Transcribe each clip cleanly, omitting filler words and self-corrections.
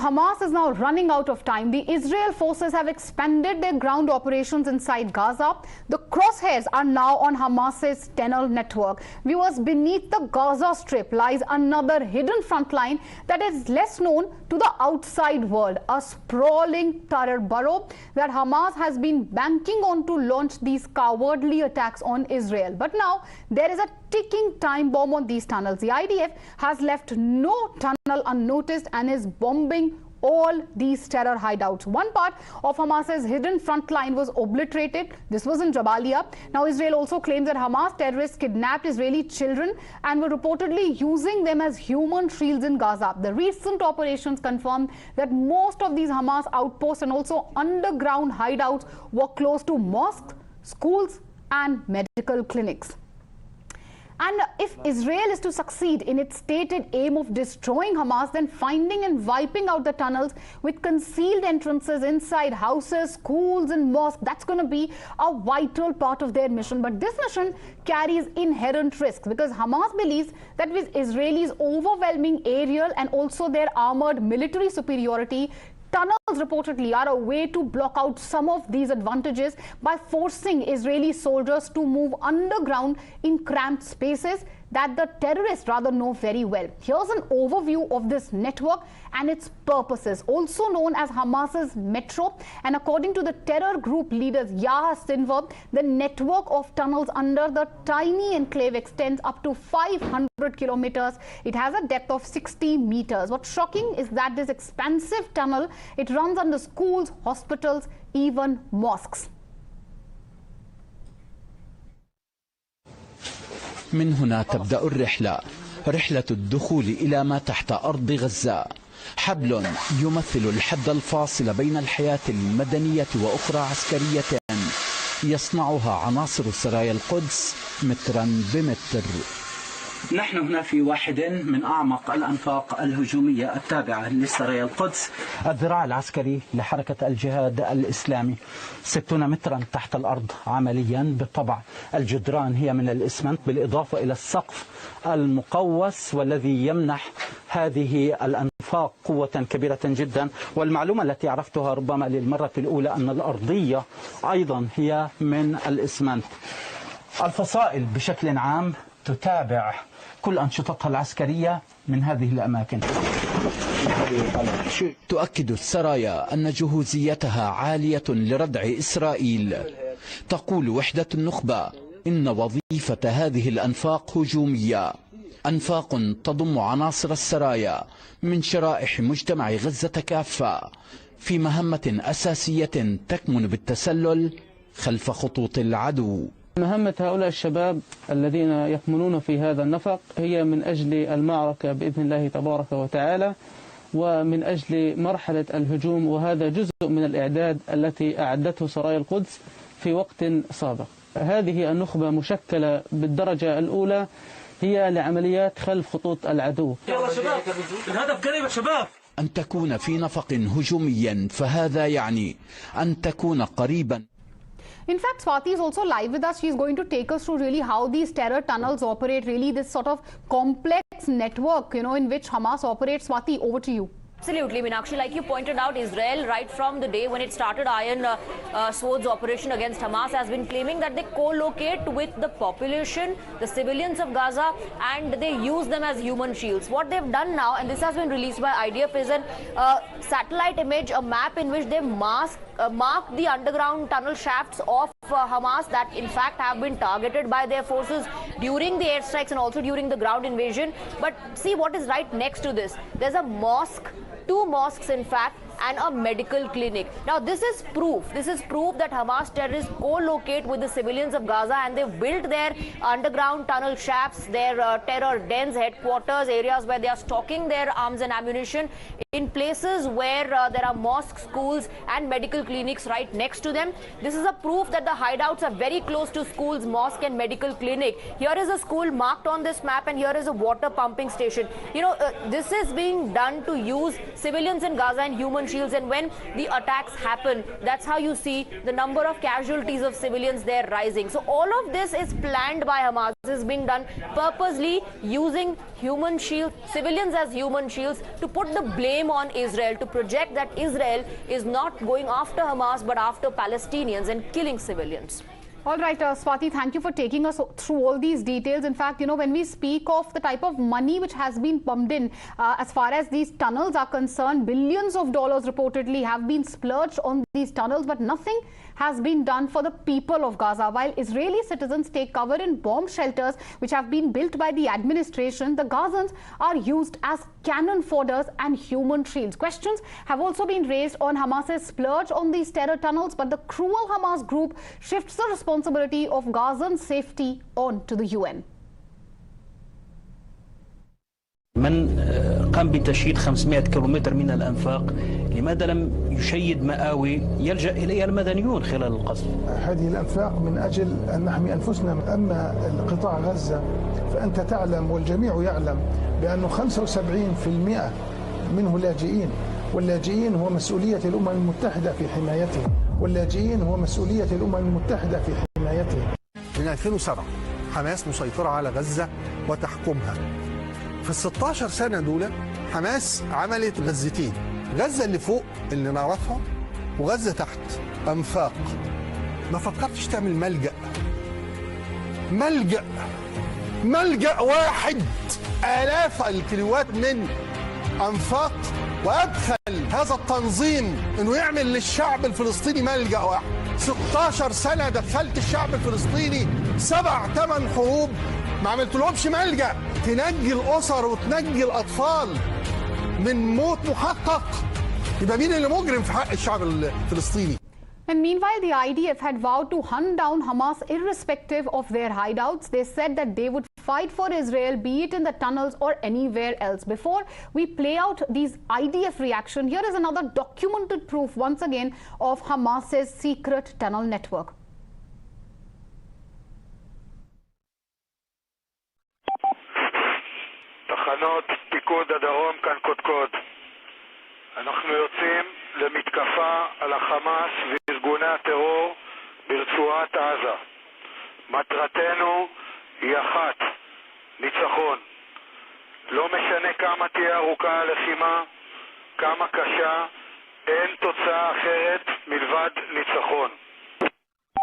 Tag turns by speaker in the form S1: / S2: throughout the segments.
S1: Hamas is now running out of time. The Israel forces have expanded their ground operations inside Gaza. The crosshairs are now on Hamas's tunnel network. Viewers, beneath the Gaza Strip lies another hidden front line that is less known to the outside world, a sprawling terror burrow that Hamas has been banking on to launch these cowardly attacks on Israel. But now there is a ticking time bomb on these tunnels. The IDF has left no tunnel unnoticed and is bombing all these terror hideouts. One part of Hamas's hidden front line was obliterated. This was in Jabalia. Now Israel also claims that Hamas terrorists kidnapped Israeli children and were reportedly using them as human shields in Gaza. The recent operations confirmed that most of these Hamas outposts and also underground hideouts were close to mosques, schools and medical clinics. And if Israel is to succeed in its stated aim of destroying Hamas, then finding and wiping out the tunnels with concealed entrances inside houses, schools and mosques, that's going to be a vital part of their mission. But this mission carries inherent risks because Hamas believes that with Israelis' overwhelming aerial and also their armored military superiority, tunnels reportedly are a way to block out some of these advantages by forcing Israeli soldiers to move underground in cramped spaces that the terrorists rather know very well. Here's an overview of this network and its purposes, also known as Hamas's Metro. And according to the terror group leaders Yahya Sinwar, the network of tunnels under the tiny enclave extends up to 500 kilometers. It has a depth of 60 meters. What's shocking is that this expansive tunnel, it runs under schools, hospitals, even mosques.
S2: من هنا تبدأ الرحلة، رحلة الدخول إلى ما تحت أرض غزة. حبل يمثل الحد الفاصل بين الحياة المدنية وأخرى عسكرية يصنعها عناصر سرايا القدس مترا بمتر.
S3: نحن هنا في واحد من أعمق الأنفاق الهجومية التابعة لسرايا القدس، الذراع العسكري لحركة الجهاد الإسلامي. 60 مترا تحت الأرض عمليا. بالطبع الجدران هي من الإسمنت بالإضافة إلى السقف المقوس والذي يمنح هذه الأنفاق قوة كبيرة جدا. والمعلومة التي عرفتها ربما للمرة الأولى أن الأرضية أيضا هي من الإسمنت. الفصائل بشكل عام تتابع كل أنشطتها العسكرية من هذه الأماكن.
S2: تؤكد السرايا أن جهوزيتها عالية لردع إسرائيل. تقول وحدة النخبة إن وظيفة هذه الأنفاق هجومية، أنفاق تضم عناصر السرايا من شرائح مجتمع غزة كافة في مهمة أساسية تكمن بالتسلل خلف خطوط العدو.
S4: مهمة هؤلاء الشباب الذين يكمنون في هذا النفق هي من أجل المعركة بإذن الله تبارك وتعالى ومن أجل مرحلة الهجوم، وهذا جزء من الإعداد التي أعدته سرايا القدس في وقت سابق. هذه النخبة مشكلة بالدرجة الأولى هي لعمليات خلف خطوط العدو.
S3: يلا شباب، الهدف قريب يا شباب.
S2: أن تكون في نفق هجومي فهذا يعني أن تكون قريبا.
S1: In fact, Swati is also live with us. She's going to take us through really how these terror tunnels operate, really this sort of complex network, in which Hamas operates. Swati, over to you.
S5: Absolutely, Meenakshi. Like you pointed out, Israel, right from the day when it started Iron Sword's operation against Hamas, has been claiming that they co-locate with the population, the civilians of Gaza, and they use them as human shields. What they've done now, and this has been released by IDF, is a satellite image, a map in which they mark the underground tunnel shafts of Hamas that in fact have been targeted by their forces during the airstrikes and also during the ground invasion. But see what is right next to this. There's a mosque, 2 mosques in fact, and a medical clinic. Now this is proof that Hamas terrorists co-locate with the civilians of Gaza, and they've built their underground tunnel shafts, their terror dens, headquarters, areas where they are stocking their arms and ammunition in places where there are mosques, schools and medical clinics right next to them. This is a proof that the hideouts are very close to schools, mosque and medical clinic. Here is a school marked on this map, and here is a water pumping station. This is being done to use civilians in Gaza and human shields, and when the attacks happen, that's how you see the number of casualties of civilians there rising. So all of this is planned by Hamas. This is being done purposely, using human shields, civilians as human shields, to put the blame on Israel, to project that Israel is not going after Hamas but after Palestinians and killing civilians.
S1: All right, Swati, thank you for taking us through all these details. In fact, you know, when we speak of the type of money which has been pumped in, as far as these tunnels are concerned, billions of dollars reportedly have been splurged on these tunnels, but nothing has been done for the people of Gaza. While Israeli citizens take cover in bomb shelters which have been built by the administration, the Gazans are used as cannon fodders and human shields. Questions have also been raised on Hamas's splurge on these terror tunnels, but the cruel Hamas group shifts the responsibility of Gazan safety on to the UN.
S6: من قام بتشييد 500 كيلومتر من الأنفاق، لماذا لم يشيد مآوي يلجأ إليها المدنيون خلال القصف؟
S7: هذه الأنفاق من أجل أن نحمي أنفسنا. أما قطاع غزة فأنت تعلم والجميع يعلم بأنه 75% منه لاجئين، واللاجئين هو مسؤولية الأمم المتحدة في حمايتهم، واللاجئين هو مسؤولية الأمم المتحدة في حمايتهم.
S8: من 2007 حماس مسيطرة على غزة وتحكمها. في ال 16 سنة دول حماس عملت غزتين، غزة اللي فوق اللي نعرفها وغزة تحت أنفاق. ما فكرتش تعمل ملجأ واحد، آلاف الكيلوات من أنفاق، وأدخل هذا التنظيم إنه يعمل للشعب الفلسطيني ملجأ واحد. 16 سنة دخلت الشعب الفلسطيني 7-8 حروب، ما عملتلهمش ملجأ تنجي الأسر وتنجي الأطفال من موت محقق. يبقى مين اللي مجرم في حق الشعب الفلسطيني؟
S1: And meanwhile, the IDF had vowed to hunt down Hamas irrespective of their hideouts. They said that they would fight for Israel, be it in the tunnels or anywhere else. Before we play out these IDF reaction, here is another documented proof once again of Hamas's secret tunnel network.
S9: תחנות פיקוד הדרום כאן קודקוד. אנחנו יוצאים למתקפה על החמאס וארגוני הטרור ברצועת עזה. מטרתנו היא אחת, ניצחון. לא משנה כמה תהיה ארוכה הלחימה, כמה קשה, אין תוצאה אחרת מלבד ניצחון.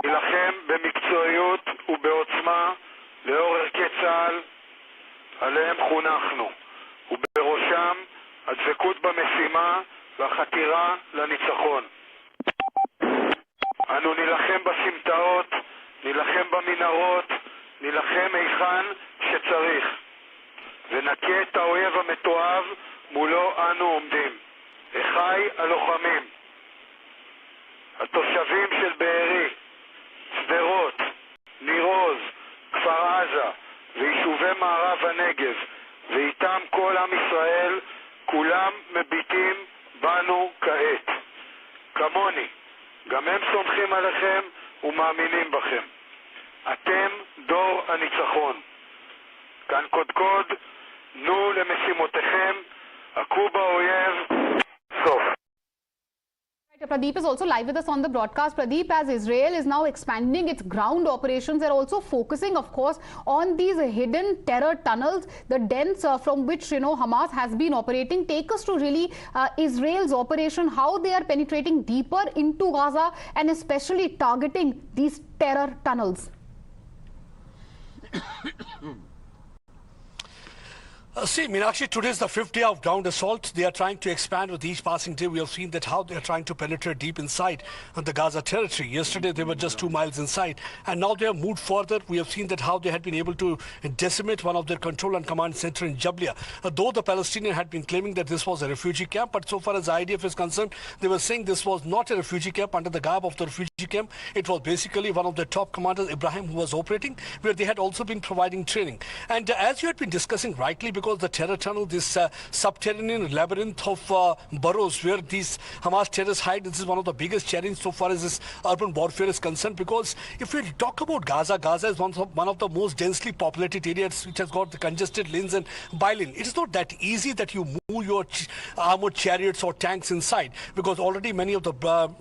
S9: נילחם במקצועיות ובעוצמה לאור ערכי צה"ל עליהם חונכנו, ובראשם הדבקות במשימה והחתירה לניצחון. אנו נילחם בסמטאות, נילחם במנהרות, נילחם היכן שצריך, ונכה את האויב המתועב מולו אנו עומדים. אחי הלוחמים, התושבים של בארי, שדרות, ניר עוז, כפר עזה ויישובי מערב הנגב, ואיתם כל עם ישראל, כולם מביטים בנו כעת. כמוני, גם הם סומכים עליכם ומאמינים בכם. אתם דור הניצחון. כאן קודקוד, נו למשימותיכם, הכו באויב, סוף.
S1: Pradeep is also live with us on the broadcast. Pradeep, as Israel is now expanding its ground operations, they're also focusing, of course, on these hidden terror tunnels, the dens from which, you know, Hamas has been operating. Take us to really Israel's operation, how they are penetrating deeper into Gaza and especially targeting these terror tunnels.
S10: See, Meenakshi, today is the 5th day of ground assault. They are trying to expand with each passing day. We have seen that how they are trying to penetrate deep inside the Gaza territory. Yesterday, they were just 2 miles inside, and now they have moved further. We have seen that how they had been able to decimate one of their control and command center in Jablia. Though the Palestinians had been claiming that this was a refugee camp, but so far as the IDF is concerned, they were saying this was not a refugee camp under the garb of the refugee camp. It was basically one of the top commanders, Ibrahim, who was operating, where they had also been providing training. And as you had been discussing rightly, because the terror tunnel, this subterranean labyrinth of burrows where these Hamas terrorists hide, this is one of the biggest challenges so far as this urban warfare is concerned. Because if we talk about Gaza, Gaza is one of the most densely populated areas which has got the congested lanes and by-lane. It is not that easy that you move your armored chariots or tanks inside, because already many of the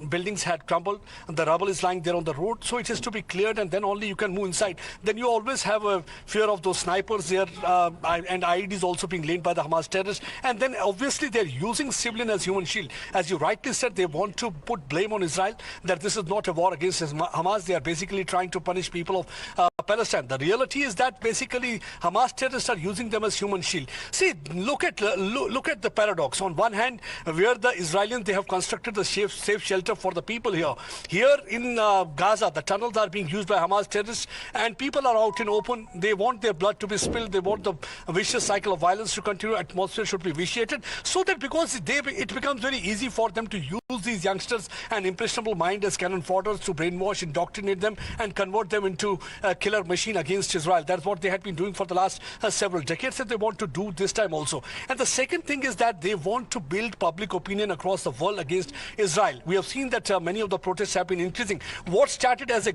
S10: buildings had crumbled and the rubble is lying there on the road. So it has to be cleared and then only you can move inside. Then you always have a fear of those snipers there and IEDs also being laid by the Hamas terrorists. And then obviously they're using civilian as human shield. As you rightly said, they want to put blame on Israel that this is not a war against Hamas. They are basically trying to punish people of Palestine. The reality is that basically Hamas terrorists are using them as human shield. See, look at the paradox. On one hand, where the Israelis, they have constructed the safe shelter for the people here. Here in Gaza, the tunnels are being used by Hamas terrorists and people are out in open. They want their blood to be spilled. They want the vicious cycle of violence to continue. Atmosphere should be vitiated, so that because it becomes very easy for them to use these youngsters and impressionable mind as cannon fodder to brainwash, indoctrinate them and convert them into a killer machine against Israel. That's what they had been doing for the last several decades, and they want to do this time also. And the second thing is that they want to build public opinion across the world against Israel. We have seen that many of the protests have been increasing. What started as a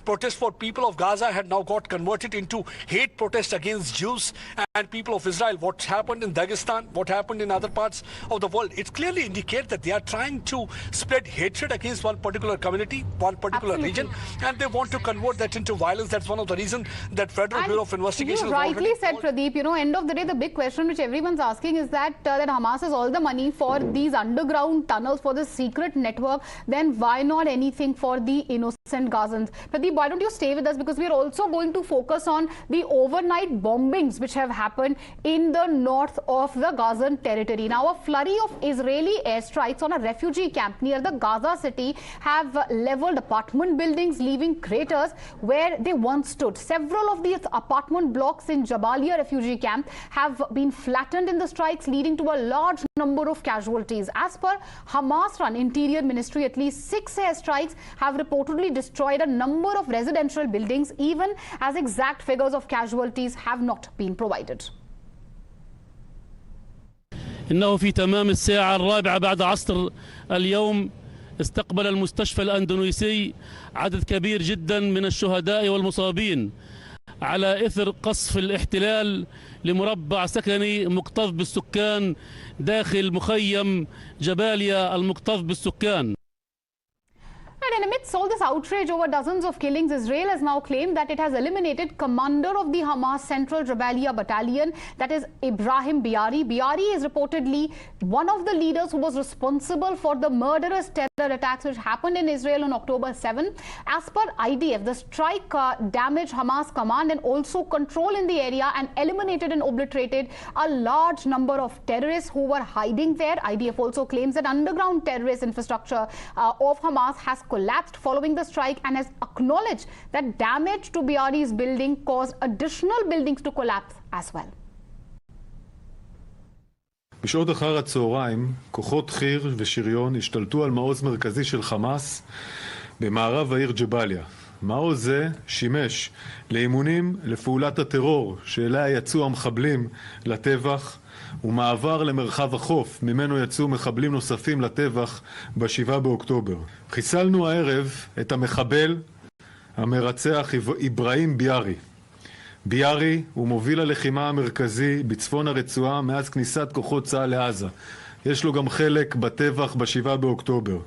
S10: protest for people of Gaza had now got converted into hate protest against Jews and people of Israel. What happened in Dagestan, what happened in other parts of the world, it clearly indicates that they are trying to spread hatred against one particular community, one particular region, and they want to convert that into violence. That's one of the reasons that Federal Bureau of Investigation...
S1: You rightly said, Pradeep, end of the day, the big question which everyone's asking is that Hamas has all the money for these underground tunnels, for this secret network, then why not anything for the innocent Gazans? Pradeep, why don't you stay with us, because we are also going to focus on the overnight bombings which have happened in the north of the Gazan territory. Now, a flurry of Israeli airstrikes on a refugee camp near the Gaza city have leveled apartment buildings, leaving craters where they once stood. Several of these apartment blocks in Jabalia refugee camp have been flattened in the strikes, leading to a large number of casualties. As per Hamas-run Interior Ministry, at least 6 airstrikes have reportedly destroyed a number of residential buildings, even as exact figures of casualties have not been provided.
S11: إنه في تمام الساعة 4 بعد عصر اليوم استقبل المستشفى الأندونيسي عدد كبير جدا من الشهداء والمصابين على إثر قصف الاحتلال لمربع سكني مكتظ بالسكان داخل مخيم جباليا المكتظ بالسكان.
S1: And amidst all this outrage over dozens of killings, Israel has now claimed that it has eliminated commander of the Hamas Central Jabalia Battalion, that is Ibrahim Biari. Biari is reportedly one of the leaders who was responsible for the murderous terror attacks which happened in Israel on October 7. As per IDF, the strike damaged Hamas command and also control in the area and eliminated and obliterated a large number of terrorists who were hiding there. IDF also claims that underground terrorist infrastructure of Hamas has collapsed following the strike and has acknowledged that damage to Biari's building caused additional buildings to collapse as well.
S12: בשעות אחר הצהריים, כוחות חי"ר ושריון השתלטו על מעוז מרכזי של חמאס במערב העיר ג'באליה. מעוז זה שימש לאימונים לפעולת הטרור שאליה יצאו המחבלים לטבח, ומעבר למרחב החוף ממנו יצאו מחבלים נוספים לטבח ב7 באוקטובר. חיסלנו הערב את המחבל המרצח איברהים ביארי. ביארי הוא מוביל הלחימה המרכזי בצפון הרצועה מאז כניסת כוחות צה"ל לעזה. יש לו גם חלק בטבח ב7 באוקטובר.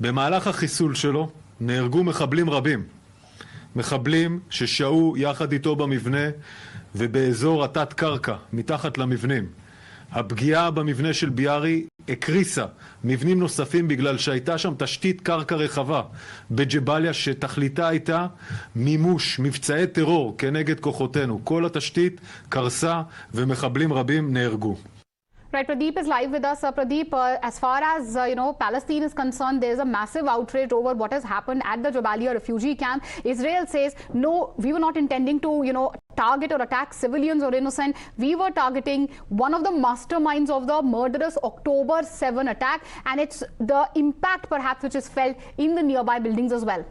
S12: במהלך החיסול שלו נהרגו מחבלים רבים. מחבלים ששהו יחד איתו במבנה ובאזור התת קרקע מתחת למבנים. הפגיעה במבנה של ביארי הקריסה מבנים נוספים בגלל שהייתה שם תשתית קרקע רחבה בג'באליה שתכליתה הייתה מימוש מבצעי טרור כנגד כוחותינו. כל התשתית קרסה ומחבלים רבים נהרגו.
S1: Right, Pradeep is live with us. Pradeep, as far as Palestine is concerned, there is a massive outrage over what has happened at the Jabalia refugee camp. Israel says, no, we were not intending to, target or attack civilians or innocent. We were targeting one of the masterminds of the murderous October 7 attack, and it's the impact perhaps which is felt in the nearby buildings as well.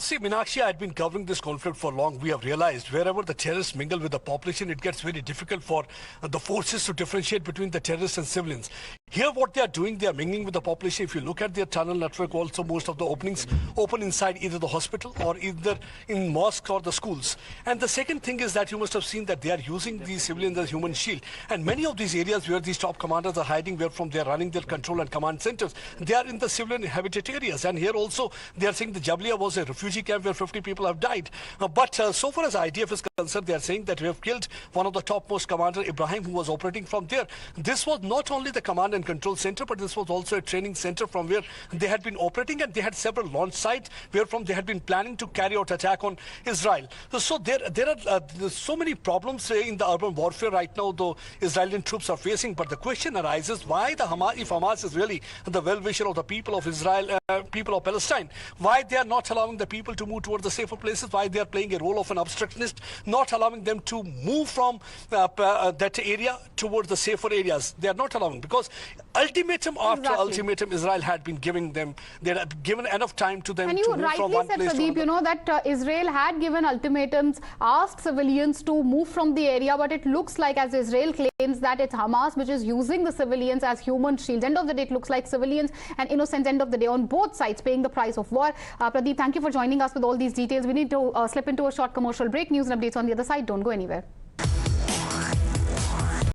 S10: See, Meenakshi, I had been covering this conflict for long. We have realized wherever the terrorists mingle with the population, it gets very difficult for the forces to differentiate between the terrorists and civilians. Here, what they are doing, they are mingling with the population. If you look at their tunnel network, also most of the openings open inside either the hospital or either in mosques or the schools. And the second thing is that you must have seen that they are using these civilians as human shield. And many of these areas where these top commanders are hiding, where from they are running their control and command centers, they are in the civilian inhabited areas. And here also, they are saying the Jabalia was a refugee camp where 50 people have died. But so far as IDF is concerned, they are saying that we have killed one of the topmost commander, Ibrahim, who was operating from there. This was not only the command and control center, but this was also a training center from where they had been operating, and they had several launch sites where from they had been planning to carry out attack on Israel. So there are so many problems in the urban warfare right now, though Israeli troops are facing. But the question arises, why the Hamas, if Hamas is really the well-wisher of the people of Israel, people of Palestine, why they are not allowing the people to move towards the safer places, why they are playing a role of an obstructionist, not allowing them to move from that area towards the safer areas. They are not allowing, because ultimatum after ultimatum Israel had been giving them, they had given enough time to them
S1: and
S10: to move from one
S1: said,
S10: place
S1: Pradeep,
S10: to another.
S1: you know that Israel had given ultimatums, asked civilians to move from the area, but it looks like, as Israel claims, that it's Hamas which is using the civilians as human shields. End of the day, it looks like civilians and innocents, end of the day, on both sides paying the price of war. Pradeep, thank you for joining us with all these details. We need to slip into a short commercial break. News and updates on the other side. Don't go anywhere.